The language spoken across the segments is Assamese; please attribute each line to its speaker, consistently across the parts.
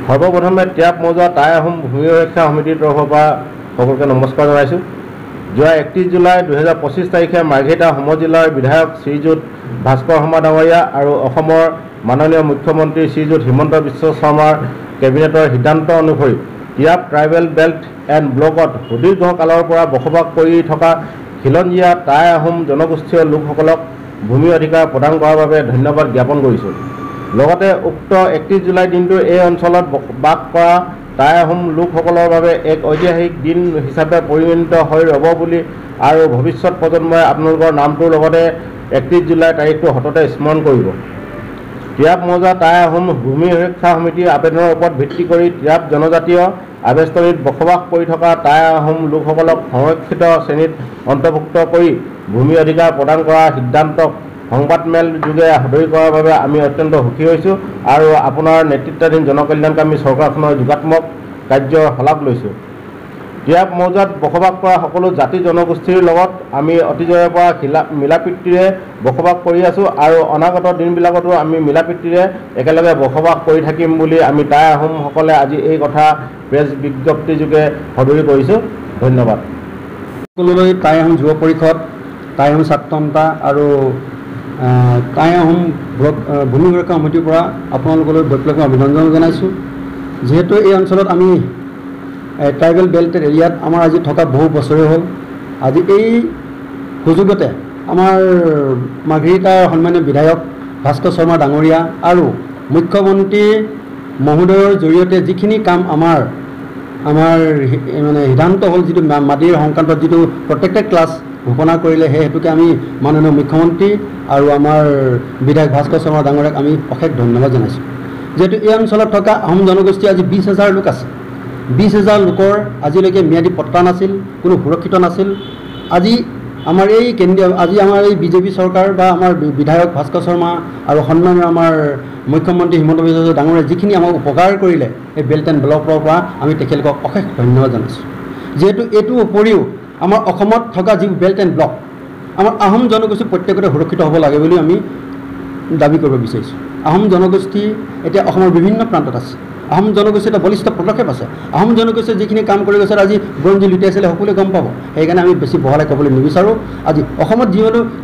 Speaker 1: সৰ্বপ্ৰথমে ত্যাগ মৌজা টাই আহোম ভূমি সুৰক্ষা সমিতিৰ তৰফৰ পৰা সকলোকে নমস্কাৰ জনাইছোঁ। যোৱা 31 জুলাই 2025 তাৰিখে মাৰ্ঘেৰিটা সমজিলাৰ বিধায়ক শ্ৰীযুত ভাস্কৰ শৰ্মা ডাঙৰীয়া আৰু অসমৰ মাননীয় মুখ্যমন্ত্ৰী শ্ৰীযুত হিমন্ত বিশ্ব শৰ্মাৰ কেবিনেটৰ সিদ্ধান্ত অনুসৰি টিয়াব ট্ৰাইবেল বেল্ট এণ্ড ব্লকত সুদীৰ্ঘ কালৰ পৰা বসবাস কৰি থকা খিলঞ্জীয়া টাই আহোম জনগোষ্ঠীয় লোকসকলক ভূমি অধিকাৰ প্ৰদান কৰাৰ বাবে ধন্যবাদ জ্ঞাপন কৰিছোঁ। লগতে উক্ত 31 জুলাই দিনটো এই অঞ্চলত বাস কৰা টাই আহোম লোকসকলৰ বাবে এক ঐতিহাসিক দিন হিচাপে পৰিগণিত হৈ ৰ'ব বুলি আৰু ভৱিষ্যত প্ৰজন্মই আপোনালোকৰ নামটোৰ লগতে 31 জুলাই তাৰিখটো সততে স্মৰণ কৰিব। টিয়াব মৌজা টাই আহোম ভূমি সুৰক্ষা সমিতিৰ আবেদনৰ ওপৰত ভিত্তি কৰি টিয়াব জনজাতীয় আৱেষ্টনীত বসবাস কৰি থকা টাই আহোম লোকসকলক সংৰক্ষিত শ্ৰেণীত অন্তৰ্ভুক্ত কৰি ভূমি অধিকাৰ প্ৰদান কৰাৰ সিদ্ধান্তক সংবাদমেল যোগে সদৰি কৰাৰ বাবে আমি অত্যন্ত সুখী হৈছোঁ আৰু আপোনাৰ নেতৃত্বাধীন জনকল্যাণকামী চৰকাৰখনৰ যোগাত্মক কাৰ্যৰ শলাগ লৈছোঁ। টিয়াব মৌজাত বসবাস কৰা সকলো জাতি জনগোষ্ঠীৰ লগত আমি অতীজৰে পৰা মিলাপ্ৰীতিৰে বসবাস কৰি আছোঁ আৰু অনাগত দিনবিলাকতো আমি মিলাপ্ৰীতিৰে একেলগে বসবাস কৰি থাকিম বুলি আমি টাই আহোমসকলে আজি এই কথা প্ৰেছ বিজ্ঞপ্তি যোগে সদৰি কৰিছোঁ। ধন্যবাদ।
Speaker 2: সকলোলৈ টাই আহোম যুৱ পৰিষদ, টাই আহোম ছাত্ৰ সন্থা আৰু টাই আহোম ভূমি সুৰক্ষা সমিতিৰ পৰা আপোনালোকলৈ বৈপ্লৱিক অভিনন্দন জনাইছোঁ। যিহেতু এই অঞ্চলত আমি ট্ৰাইবেল বেল্ট এৰিয়াত আমাৰ আজি থকা বহু বছৰে হ'ল। আজি এই সুযোগতে আমাৰ মাৰ্ঘেৰিটাৰ সন্মানীয় বিধায়ক ভাস্কৰ শৰ্মা ডাঙৰীয়া আৰু মুখ্যমন্ত্ৰী মহোদয়ৰ জৰিয়তে যিখিনি কাম আমাৰ মানে সিদ্ধান্ত হ'ল, যিটো মাটিৰ সংক্ৰান্তত যিটো প্ৰত্যেকটা ক্লাছ ঘোষণা কৰিলে, সেই হেতুকে আমি মাননীয় মুখ্যমন্ত্ৰী আৰু আমাৰ বিধায়ক ভাস্কৰ শৰ্মা ডাঙৰীয়াক আমি অশেষ ধন্যবাদ জনাইছোঁ। যিহেতু এই অঞ্চলত থকা আহোম জনগোষ্ঠী আজি 20,000 লোক আছে। 20,000 লোকৰ আজিলৈকে ম্যাদী পট্টা নাছিল, কোনো সুৰক্ষিত নাছিল। আজি আমাৰ এই বিজেপি চৰকাৰ বা আমাৰ বিধায়ক ভাস্কৰ শৰ্মা আৰু সন্মানীয় আমাৰ মুখ্যমন্ত্ৰী হিমন্ত বিশ্ব শৰ্মা ডাঙৰীয়াই যিখিনি আমাক উপকাৰ কৰিলে এই বেল্ট এণ্ড ব্লকৰ পৰা আমি তেখেতলোকক অশেষ ধন্যবাদ জনাইছোঁ। যিহেতু এইটো উপৰিও আমাৰ অসমত থকা যি বেল্ট এণ্ড ব্লক, আমাৰ আহোম জনগোষ্ঠী প্ৰত্যেকতে সুৰক্ষিত হ'ব লাগে বুলি আমি দাবী কৰিব বিচাৰিছোঁ। আহোম জনগোষ্ঠী এতিয়া অসমৰ বিভিন্ন প্ৰান্তত আছে। আহোম জনগোষ্ঠীৰ এটা বলিষ্ঠ পদক্ষেপ আছে। আহোম জনগোষ্ঠীয়ে যিখিনি কাম কৰি গৈছে আজি বুৰঞ্জী লুটিয়াইছিলে সকলোৱে গম পাব। সেইকাৰণে আমি বেছি বহলাই ক'বলৈ নিবিচাৰোঁ। আজি অসমত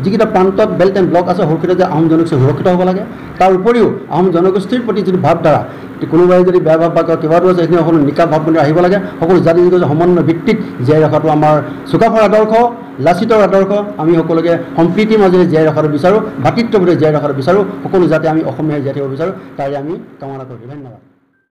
Speaker 2: যিকেইটা প্ৰান্তত বেল্ট এণ্ড ব্লক আছে সুৰক্ষিত, যে আহোম জনগোষ্ঠী সুৰক্ষিত হ'ব লাগে। তাৰ উপৰিও আহোম জনগোষ্ঠীৰ প্ৰতি যিটো ভাৱধাৰা, কোনোবাই যদি বেয়া ভাৱ বা কিবাটো আছে সেইখিনি সকলো নিকা ভাৱ বুলি আহিব লাগে। সকলো জাতি সমন্বয় ভিত্তিত জীয়াই ৰখাটো আমাৰ চুকাফাৰ আদৰ্শ, লাচিতৰ আদৰ্শ। আমি সকলোকে সম্প্ৰীতিৰ মাজেৰে জীয়াই ৰখাটো বিচাৰোঁ, ভাতৃত্ববোধে জীয়াই ৰখাটো বিচাৰোঁ। সকলো যাতে আমি অসমীয়াই জীয়াই থাকিব বিচাৰোঁ, তাৰে আমি কামনা কৰোঁ। ধন্যবাদ।